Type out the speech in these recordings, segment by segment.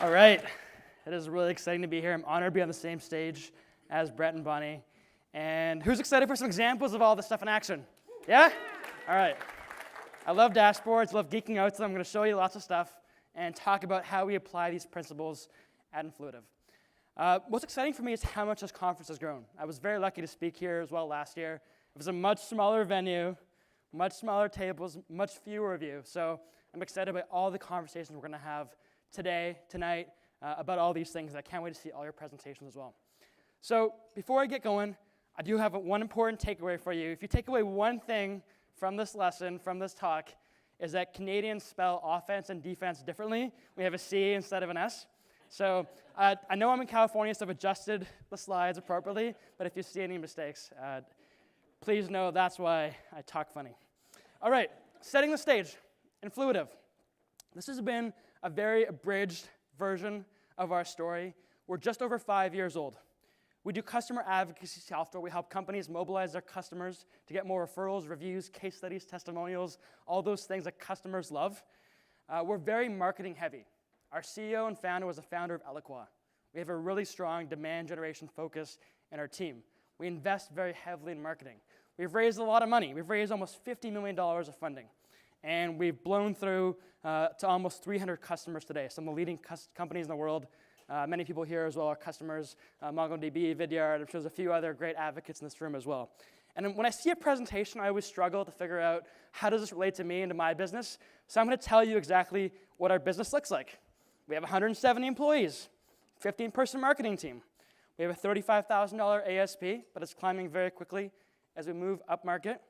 All right, it is really exciting to be here. I'm honored to be on the same stage as Brett and Bonnie. And who's excited for some examples of all this stuff in action? Yeah? All right. I love dashboards, love geeking out, so I'm going to show you lots of stuff and talk about how we apply these principles at Influitive. What's exciting for me is how much this conference has grown. I was very lucky to speak here as well last year. It was a much smaller venue, much smaller tables, much fewer of you. So I'm excited about all the conversations we're going to have today, tonight, about all these things. And I can't wait to see all your presentations as well. So before I get going, I do have one important takeaway for you. If you take away one thing from this lesson, from this talk, is that Canadians spell offense and defense differently. We have a C instead of an S. So I know I'm in California, so I've adjusted the slides appropriately, but if you see any mistakes, please know that's why I talk funny. All right, setting the stage, Influitive. This has been a very abridged version of our story. We're just over 5 years old. We do customer advocacy software. We help companies mobilize their customers to get more referrals, reviews, case studies, testimonials, all those things that customers love. We're very marketing heavy. Our CEO and founder was a founder of Eloqua. We have a really strong demand generation focus in our team. We invest very heavily in marketing. We've raised a lot of money. We've raised almost $50 million of funding. And we've blown through to almost 300 customers today, some of the leading companies in the world. Many people here as well are customers, MongoDB, Vidyard. I'm sure there's a few other great advocates in this room as well. And when I see a presentation, I always struggle to figure out how does this relate to me and to my business. So I'm going to tell you exactly what our business looks like. We have 170 employees, 15-person marketing team. We have a $35,000 ASP, but it's climbing very quickly as we move up market.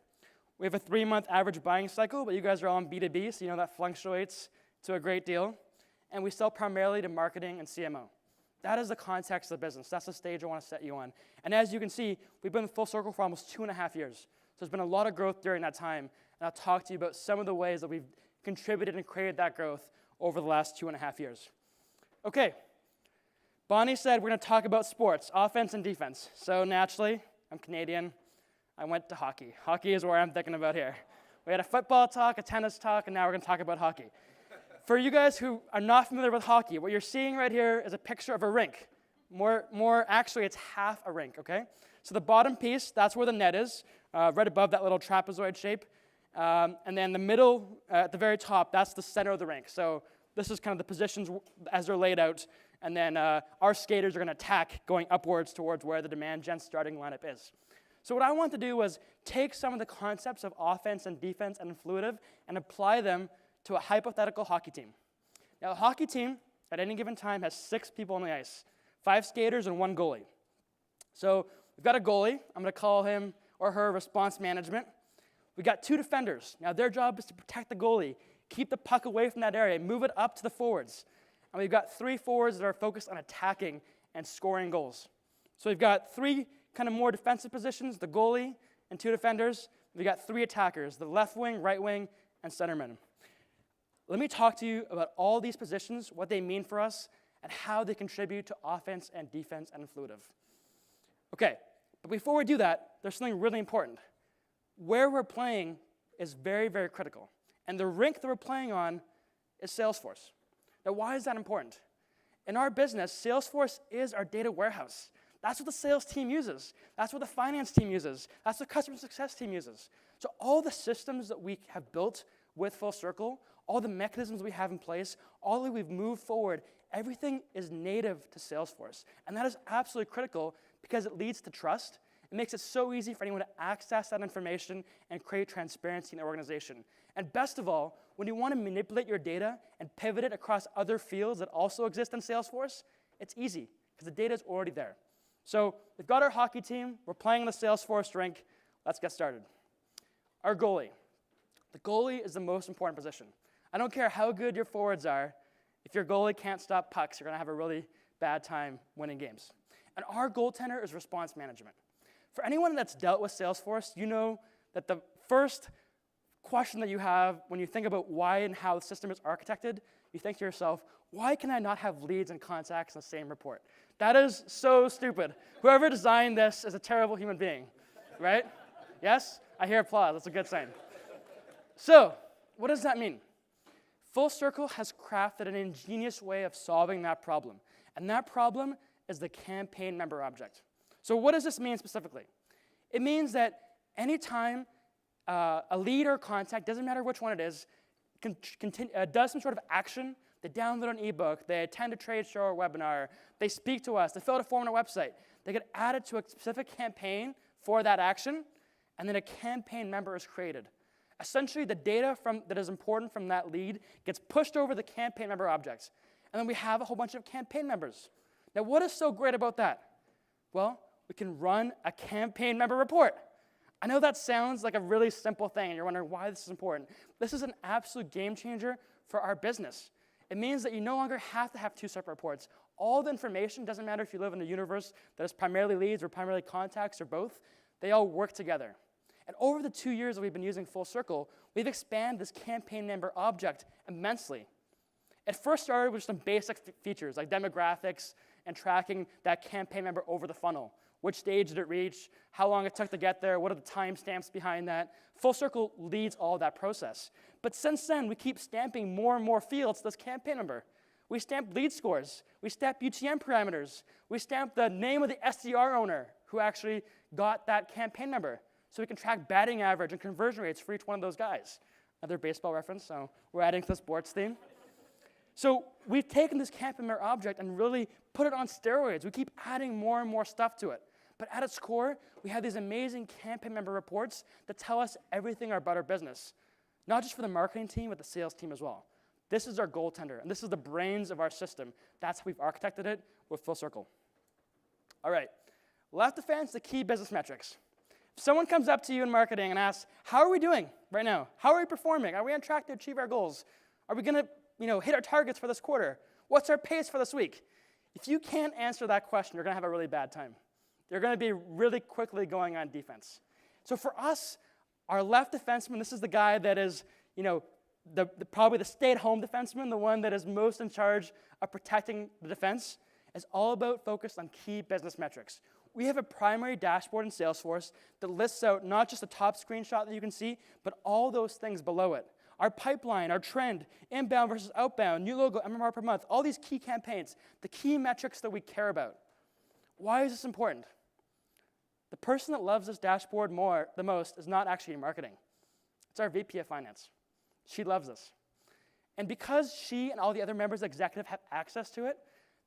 We have a 3-month average buying cycle, but you guys are all on B2B, so you know that fluctuates to a great deal. And we sell primarily to marketing and CMO. That is the context of the business. That's the stage I want to set you on. And as you can see, we've been in full circle for almost 2.5 years. So there's been a lot of growth during that time. And I'll talk to you about some of the ways that we've contributed and created that growth over the last 2.5 years. Okay, Bonnie said we're going to talk about sports, offense and defense. So naturally, I'm Canadian. I went to hockey. Hockey is where I'm thinking about here. We had a football talk, a tennis talk, and now we're going to talk about hockey. For you guys who are not familiar with hockey, what you're seeing right here is a picture of a rink. More actually, it's half a rink, okay? So the bottom piece, that's where the net is, right above that little trapezoid shape. And then the middle, at the very top, that's the center of the rink. So this is kind of the positions as they're laid out. And then our skaters are going to attack going upwards towards where the demand gen starting lineup is. So what I want to do was take some of the concepts of offense and defense and Influitive and apply them to a hypothetical hockey team. Now, a hockey team at any given time has 6 people on the ice, 5 skaters and 1 goalie. So we've got a goalie. I'm going to call him or her response management. We've got 2 defenders. Now, their job is to protect the goalie, keep the puck away from that area, move it up to the forwards. And we've got 3 forwards that are focused on attacking and scoring goals. So we've got 3 kind of more defensive positions, the goalie and 2 defenders. We've got 3 attackers, the left wing, right wing, and centerman. Let me talk to you about all these positions, what they mean for us, and how they contribute to offense and defense and Influitive. Okay, but before we do that, there's something really important. Where we're playing is very, very critical. And the rink that we're playing on is Salesforce. Now, why is that important? In our business, Salesforce is our data warehouse. That's what the sales team uses. That's what the finance team uses. That's what the customer success team uses. So all the systems that we have built with Full Circle, all the mechanisms we have in place, all that we've moved forward, everything is native to Salesforce. And that is absolutely critical because it leads to trust. It makes it so easy for anyone to access that information and create transparency in the organization. And best of all, when you want to manipulate your data and pivot it across other fields that also exist in Salesforce, it's easy because the data is already there. So we've got our hockey team. We're playing in the Salesforce rink. Let's get started. Our goalie. The goalie is the most important position. I don't care how good your forwards are. If your goalie can't stop pucks, you're going to have a really bad time winning games. And our goaltender is response management. For anyone that's dealt with Salesforce, you know that the first question that you have when you think about why and how the system is architected, you think to yourself, why can I not have leads and contacts in the same report? That is so stupid. Whoever designed this is a terrible human being, right? Yes? I hear applause. That's a good sign. So, what does that mean? Full Circle has crafted an ingenious way of solving that problem. And that problem is the campaign member object. So what does this mean specifically? It means that anytime a lead or contact, doesn't matter which one it is, does some sort of action, they download an ebook, they attend a trade show or webinar, they speak to us, they fill out a form on our website, they get added to a specific campaign for that action, and then a campaign member is created. Essentially, the data that is important from that lead gets pushed over the campaign member objects, and then we have a whole bunch of campaign members. Now, what is so great about that? Well, we can run a campaign member report. I know that sounds like a really simple thing, and you're wondering why this is important. This is an absolute game changer for our business. It means that you no longer have to have two separate reports. All the information, doesn't matter if you live in a universe that is primarily leads or primarily contacts or both, they all work together. And over the 2 years that we've been using Full Circle, we've expanded this campaign member object immensely. It first started with some basic features like demographics and tracking that campaign member over the funnel. Which stage did it reach? How long it took to get there? What are the timestamps behind that? Full Circle leads all that process. But since then, we keep stamping more and more fields to this campaign member. We stamp lead scores. We stamp UTM parameters. We stamp the name of the SDR owner who actually got that campaign member. So we can track batting average and conversion rates for each one of those guys. Another baseball reference, so we're adding to the sports theme. So we've taken this campaign member object and really put it on steroids. We keep adding more and more stuff to it. But at its core, we have these amazing campaign member reports that tell us everything about our business. Not just for the marketing team, but the sales team as well. This is our goaltender, and this is the brains of our system. That's how we've architected it with Full Circle. All right, left defense, the key business metrics. If someone comes up to you in marketing and asks, how are we doing right now? How are we performing? Are we on track to achieve our goals? Are we going to hit our targets for this quarter? What's our pace for this week? If you can't answer that question, you're going to have a really bad time. You're going to be really quickly going on defense. So for us, our left defenseman, this is the guy that is, probably the stay-at-home defenseman, the one that is most in charge of protecting the defense, is all about focused on key business metrics. We have a primary dashboard in Salesforce that lists out not just the top screenshot that you can see, but all those things below it. Our pipeline, our trend, inbound versus outbound, new logo, MMR per month, all these key campaigns, the key metrics that we care about. Why is this important? The person that loves this dashboard the most is not actually in marketing. It's our VP of Finance. She loves this. And because she and all the other members of the executive have access to it,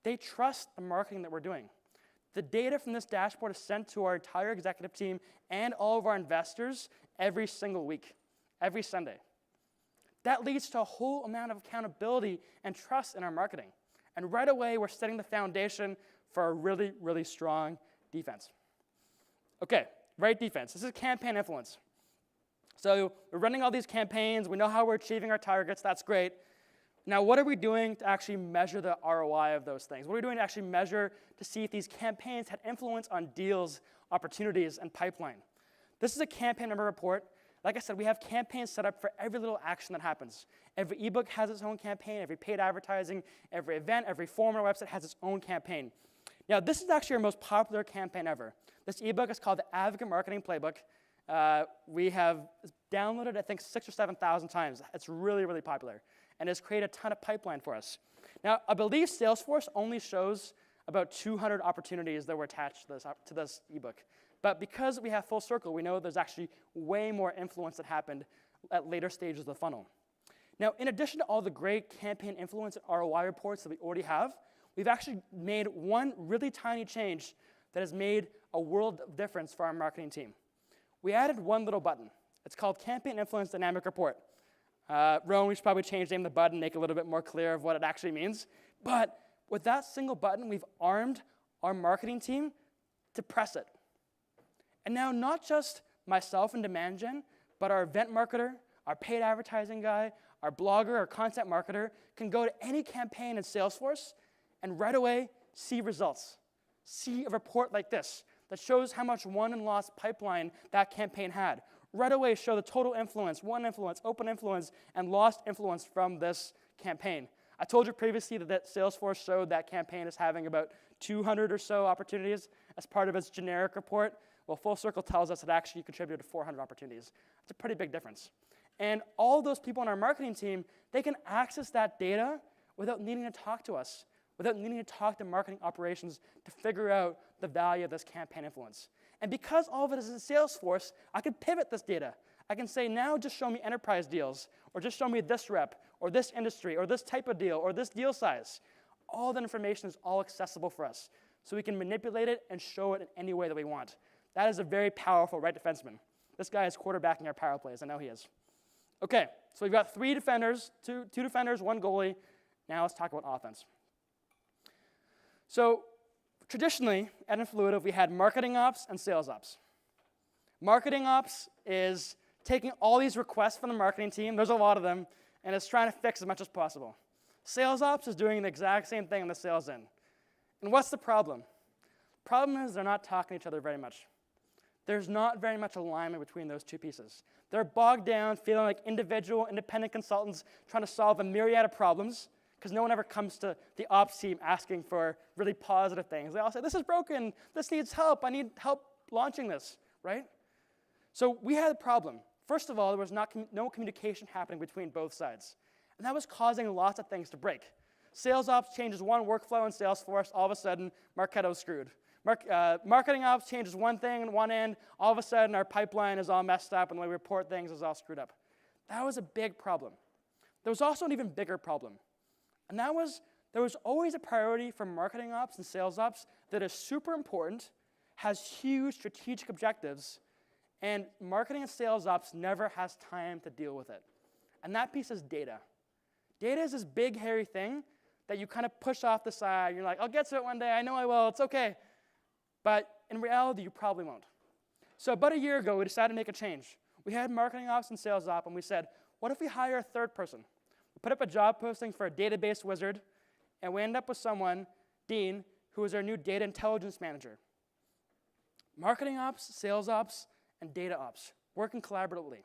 they trust the marketing that we're doing. The data from this dashboard is sent to our entire executive team and all of our investors every single week, every Sunday. That leads to a whole amount of accountability and trust in our marketing. And right away, we're setting the foundation for a really, really strong defense. Okay, right defense. This is campaign influence. So we're running all these campaigns. We know how we're achieving our targets. That's great. Now, what are we doing to actually measure the ROI of those things? What are we doing to actually measure to see if these campaigns had influence on deals, opportunities, and pipeline? This is a campaign member report. Like I said, we have campaigns set up for every little action that happens. Every ebook has its own campaign. Every paid advertising, every event, every form on our website has its own campaign. Now, this is actually our most popular campaign ever. This ebook is called the Advocate Marketing Playbook. We have downloaded, I think, 6,000 or 7,000 times. It's really, really popular, and has created a ton of pipeline for us. Now, I believe Salesforce only shows about 200 opportunities that were attached to this ebook. But because we have Full Circle, we know there's actually way more influence that happened at later stages of the funnel. Now, in addition to all the great campaign influence and ROI reports that we already have, we've actually made one really tiny change that has made a world of difference for our marketing team. We added one little button. It's called Campaign Influence Dynamic Report. Rowan, we should probably change the name of the button, make it a little bit more clear of what it actually means. But with that single button, we've armed our marketing team to press it. And now not just myself and demand gen, but our event marketer, our paid advertising guy, our blogger, our content marketer can go to any campaign in Salesforce and right away see results. See a report like this that shows how much won and lost pipeline that campaign had. Right away show the total influence, won influence, open influence, and lost influence from this campaign. I told you previously that Salesforce showed that campaign as having about 200 or so opportunities as part of its generic report. Well, Full Circle tells us it actually contributed to 400 opportunities. It's a pretty big difference. And all those people on our marketing team, they can access that data without needing to talk to us, without needing to talk to marketing operations to figure out the value of this campaign influence. And because all of it is in Salesforce, I can pivot this data. I can say, now just show me enterprise deals, or just show me this rep, or this industry, or this type of deal, or this deal size. All that information is all accessible for us. So we can manipulate it and show it in any way that we want. That is a very powerful right defenseman. This guy is quarterbacking our power plays. I know he is. OK, so we've got 3 defenders, two defenders, 1 goalie. Now let's talk about offense. So traditionally, at Influitive, we had marketing ops and sales ops. Marketing ops is taking all these requests from the marketing team, there's a lot of them, and it's trying to fix as much as possible. Sales ops is doing the exact same thing on the sales end. And what's the problem? The problem is they're not talking to each other very much. There's not very much alignment between those two pieces. They're bogged down, feeling like individual, independent consultants trying to solve a myriad of problems, because no one ever comes to the ops team asking for really positive things. They all say, this is broken, this needs help, I need help launching this, right? So we had a problem. First of all, there was no communication happening between both sides. And that was causing lots of things to break. Sales ops changes one workflow in Salesforce, all of a sudden, Marketo's screwed. Marketing ops changes one thing on one end, all of a sudden our pipeline is all messed up and the way we report things is all screwed up. That was a big problem. There was also an even bigger problem. And that was, there was always a priority for marketing ops and sales ops that is super important, has huge strategic objectives, and marketing and sales ops never has time to deal with it. And that piece is data. Data is this big, hairy thing that you kind of push off the side. You're like, I'll get to it one day. I know I will. It's OK. But in reality, you probably won't. So about a year ago, we decided to make a change. We had marketing ops and sales ops, and we said, what if we hire a third person? We put up a job posting for a database wizard, and we ended up with someone, Dean, who is our new data intelligence manager. Marketing ops, sales ops, and data ops, working collaboratively.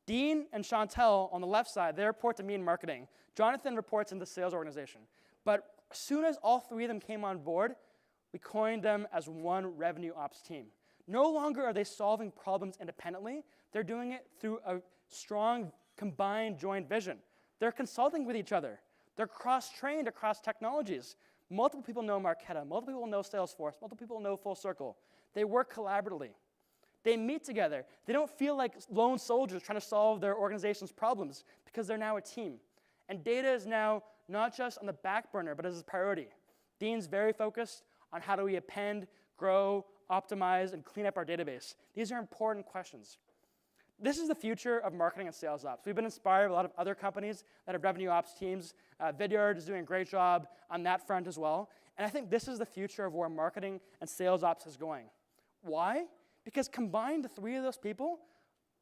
Dean and Chantel on the left side, they report to me in marketing. Jonathan reports into the sales organization. But as soon as all 3 of them came on board, we coined them as one revenue ops team. No longer are they solving problems independently. They're doing it through a strong, combined, joint vision. They're consulting with each other. They're cross-trained across technologies. Multiple people know Marketo. Multiple people know Salesforce. Multiple people know Full Circle. They work collaboratively. They meet together. They don't feel like lone soldiers trying to solve their organization's problems because they're now a team. And data is now not just on the back burner, but as a priority. Dean's very focused on how do we append, grow, optimize, and clean up our database. These are important questions. This is the future of marketing and sales ops. We've been inspired by a lot of other companies that have revenue ops teams. Vidyard is doing a great job on that front as well. And I think this is the future of where marketing and sales ops is going. Why? Because combined, the 3 of those people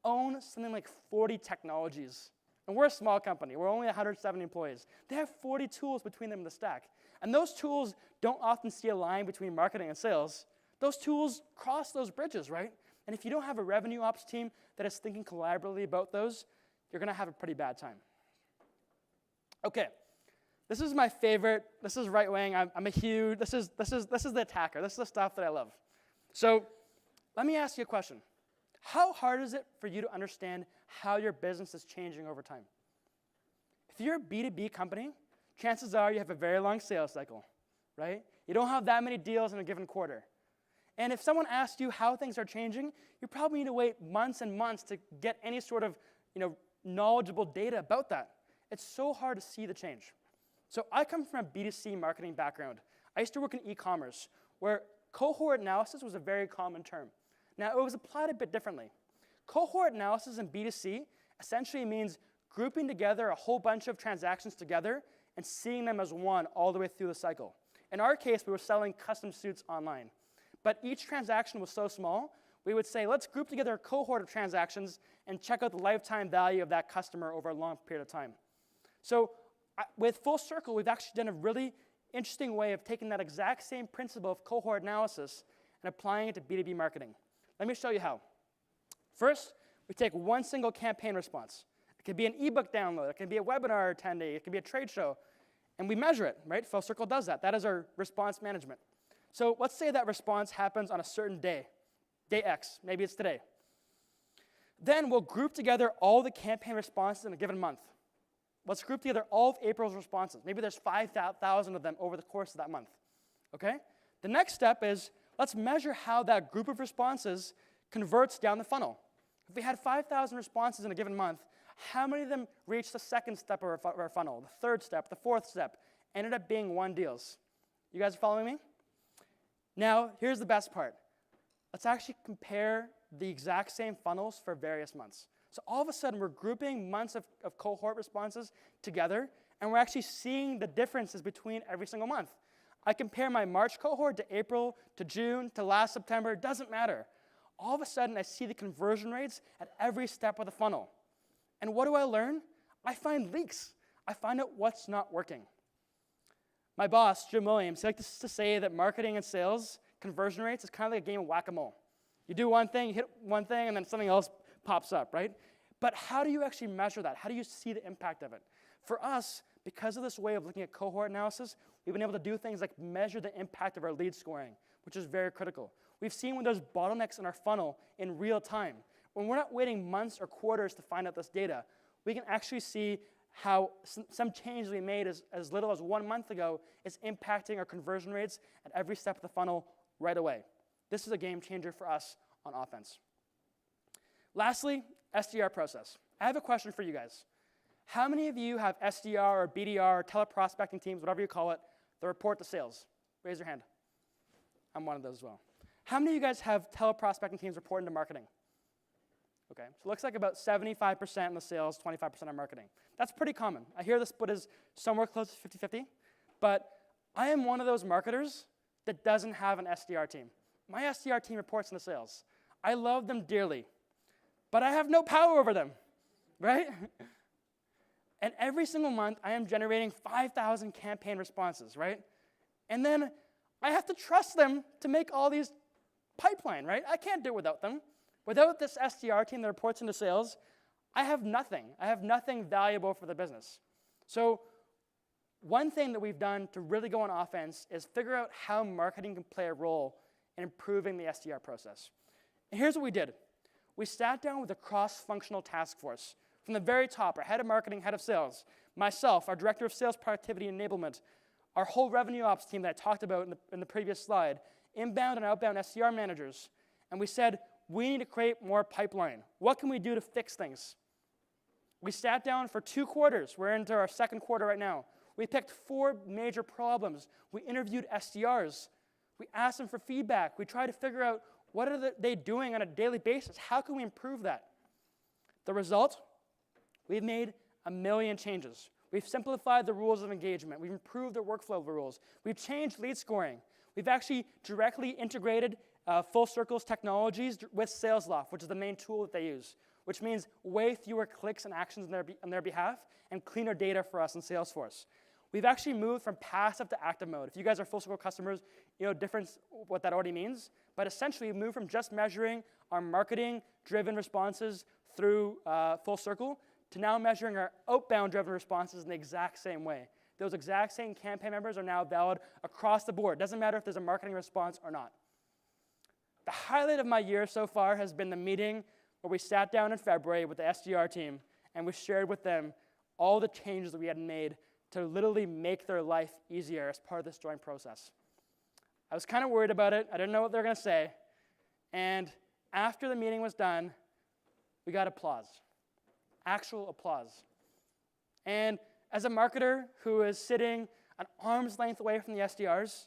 own something like 40 technologies. And we're a small company. We're only 170 employees. They have 40 tools between them in the stack. And those tools don't often see a line between marketing and sales. Those tools cross those bridges, right? And if you don't have a revenue ops team that is thinking collaboratively about those, you're going to have a pretty bad time. OK, this is my favorite. This is right wing. I'm a huge. This is the attacker. This is the stuff that I love. So let me ask you a question. How hard is it for you to understand how your business is changing over time? If you're a B2B company, chances are you have a very long sales cycle, right? You don't have that many deals in a given quarter. And if someone asks you how things are changing, you probably need to wait months and months to get any sort of knowledgeable data about that. It's so hard to see the change. So I come from a B2C marketing background. I used to work in e-commerce, where cohort analysis was a very common term. Now, it was applied a bit differently. Cohort analysis in B2C essentially means grouping together a whole bunch of transactions together and seeing them as one all the way through the cycle. In our case, we were selling custom suits online. But each transaction was so small, we would say, let's group together a cohort of transactions and check out the lifetime value of that customer over a long period of time. So with Full Circle, we've actually done a really interesting way of taking that exact same principle of cohort analysis and applying it to B2B marketing. Let me show you how. First, we take one single campaign response. It could be an ebook download. It can be a webinar attendee. It can be a trade show. And we measure it, right? Full Circle does that. That is our response management. So let's say that response happens on a certain day, day X. Maybe it's today. Then we'll group together all the campaign responses in a given month. Let's group together all of April's responses. Maybe there's 5,000 of them over the course of that month, okay? The next step is let's measure how that group of responses converts down the funnel. If we had 5,000 responses in a given month, how many of them reached the second step of our funnel, the third step, the fourth step, ended up being won deals? You guys are following me? Now, here's the best part. Let's actually compare the exact same funnels for various months. So all of a sudden, we're grouping months of cohort responses together, and we're actually seeing the differences between every single month. I compare my March cohort to April, to June, to last September. It doesn't matter. All of a sudden, I see the conversion rates at every step of the funnel. And what do I learn? I find leaks. I find out what's not working. My boss, Jim Williams, he likes to say that marketing and sales conversion rates is kind of like a game of whack-a-mole. You do one thing, you hit one thing, and then something else pops up, right? But how do you actually measure that? How do you see the impact of it? For us, because of this way of looking at cohort analysis, we've been able to do things like measure the impact of our lead scoring, which is very critical. We've seen when there's bottlenecks in our funnel in real time. When we're not waiting months or quarters to find out this data, we can actually see how some change we made as little as 1 month ago is impacting our conversion rates at every step of the funnel right away. This is a game changer for us on offense. Lastly, SDR process. I have a question for you guys. How many of you have SDR or BDR or teleprospecting teams, whatever you call it, that report to sales? Raise your hand. I'm one of those as well. How many of you guys have teleprospecting teams reporting to marketing? Okay, so it looks like about 75% in the sales, 25% on marketing. That's pretty common. I hear the split is somewhere close to 50-50, but I am one of those marketers that doesn't have an SDR team. My SDR team reports into sales. I love them dearly, but I have no power over them, right? And every single month, I am generating 5,000 campaign responses, right? And then I have to trust them to make all these pipeline, right? I can't do it without them. Without this SDR team that reports into sales, I have nothing. I have nothing valuable for the business. So one thing that we've done to really go on offense is figure out how marketing can play a role in improving the SDR process. And here's what we did. We sat down with a cross-functional task force. From the very top, our head of marketing, head of sales, myself, our director of sales productivity and enablement, our whole revenue ops team that I talked about in the previous slide, inbound and outbound SDR managers, and we said, we need to create more pipeline. What can we do to fix things? We sat down for 2 quarters. We're into our second quarter right now. We picked 4 major problems. We interviewed SDRs. We asked them for feedback. We tried to figure out what are they doing on a daily basis. How can we improve that? The result? We've made 1 million changes. We've simplified the rules of engagement. We've improved the workflow rules. We've changed lead scoring. We've actually directly integrated Full Circle's technologies with SalesLoft, which is the main tool that they use, which means way fewer clicks and actions on their behalf and cleaner data for us in Salesforce. We've actually moved from passive to active mode. If you guys are Full Circle customers, you know difference what that already means. But essentially, we moved from just measuring our marketing-driven responses through Full Circle to now measuring our outbound-driven responses in the exact same way. Those exact same campaign members are now valid across the board. Doesn't matter if there's a marketing response or not. The highlight of my year so far has been the meeting where we sat down in February with the SDR team and we shared with them all the changes that we had made to literally make their life easier as part of this joint process. I was kind of worried about it. I didn't know what they were going to say. And after the meeting was done, we got applause, actual applause. And as a marketer who is sitting an arm's length away from the SDRs,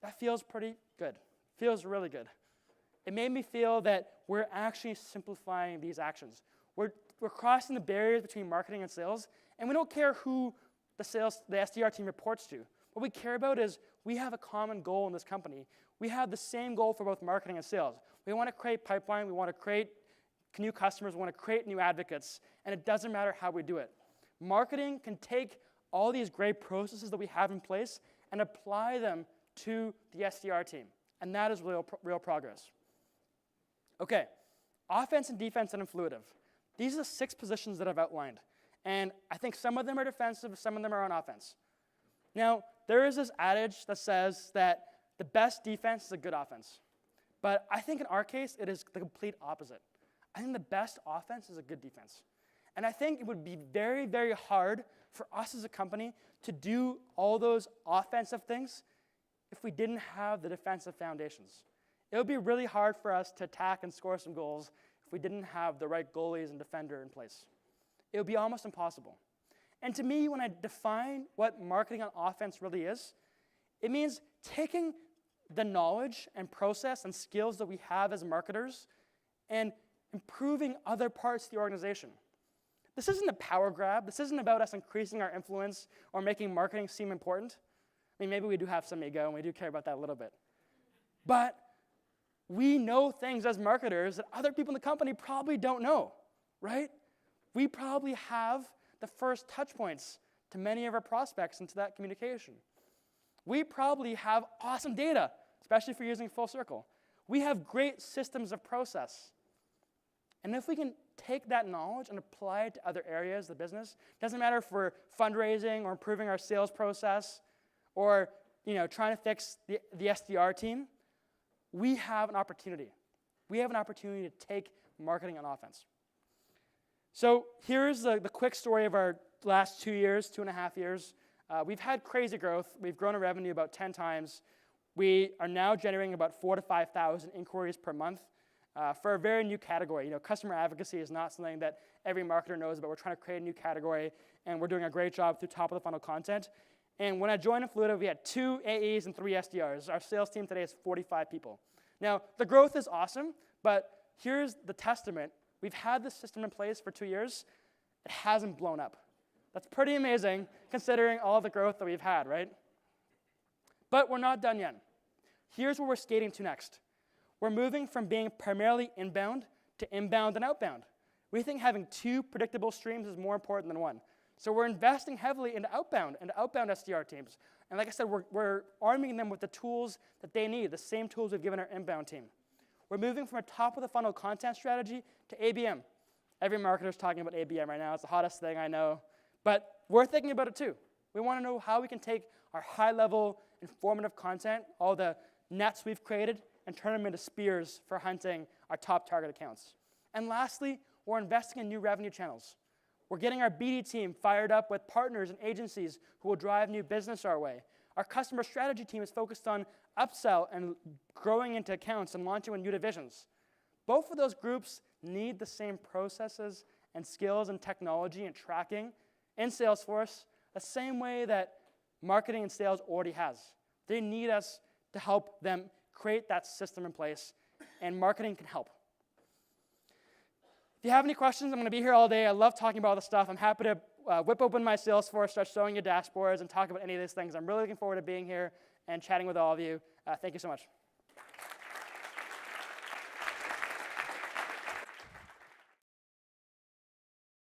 that feels pretty good. Feels really good. It made me feel that we're actually simplifying these actions. We're crossing the barriers between marketing and sales, and we don't care who the SDR team reports to. What we care about is we have a common goal in this company. We have the same goal for both marketing and sales. We want to create pipeline. We want to create new customers. We want to create new advocates, and it doesn't matter how we do it. Marketing can take all these great processes that we have in place and apply them to the SDR team, and that is real progress. Okay, offense and defense and Influitive. These are the 6 positions that I've outlined. And I think some of them are defensive, some of them are on offense. Now, there is this adage that says that the best defense is a good offense. But I think in our case, it is the complete opposite. I think the best offense is a good defense. And I think it would be very, very hard for us as a company to do all those offensive things if we didn't have the defensive foundations. It would be really hard for us to attack and score some goals if we didn't have the right goalies and defender in place. It would be almost impossible. And to me, when I define what marketing on offense really is, it means taking the knowledge and process and skills that we have as marketers and improving other parts of the organization. This isn't a power grab. This isn't about us increasing our influence or making marketing seem important. I mean, maybe we do have some ego, and we do care about that a little bit. But we know things as marketers that other people in the company probably don't know, right? We probably have the first touch points to many of our prospects into that communication. We probably have awesome data, especially if you're using Full Circle. We have great systems of process. And if we can take that knowledge and apply it to other areas of the business, doesn't matter if we're fundraising or improving our sales process or trying to fix the SDR team, we have an opportunity. We have an opportunity to take marketing on offense. So here's the quick story of our last 2 years, 2.5 years. We've had crazy growth. We've grown our revenue about 10 times. We are now generating about 4,000 to 5,000 inquiries per month for a very new category. Customer advocacy is not something that every marketer knows about. We're trying to create a new category, and we're doing a great job through top of the funnel content. And when I joined Influitive, we had 2 AEs and 3 SDRs. Our sales team today is 45 people. Now, the growth is awesome, but here's the testament. We've had this system in place for 2 years. It hasn't blown up. That's pretty amazing considering all the growth that we've had, right? But we're not done yet. Here's where we're skating to next. We're moving from being primarily inbound to inbound and outbound. We think having 2 predictable streams is more important than 1. So we're investing heavily into outbound SDR teams. And like I said, we're arming them with the tools that they need, the same tools we've given our inbound team. We're moving from a top-of-the-funnel content strategy to ABM. Every marketer is talking about ABM right now. It's the hottest thing, I know. But we're thinking about it too. We want to know how we can take our high-level, informative content, all the nets we've created, and turn them into spears for hunting our top target accounts. And lastly, we're investing in new revenue channels. We're getting our BD team fired up with partners and agencies who will drive new business our way. Our customer strategy team is focused on upsell and growing into accounts and launching with new divisions. Both of those groups need the same processes and skills and technology and tracking in Salesforce the same way that marketing and sales already has. They need us to help them create that system in place, and marketing can help. If you have any questions, I'm going to be here all day. I love talking about all this stuff. I'm happy to whip open my Salesforce, start showing you dashboards, and talk about any of these things. I'm really looking forward to being here and chatting with all of you. Thank you so much.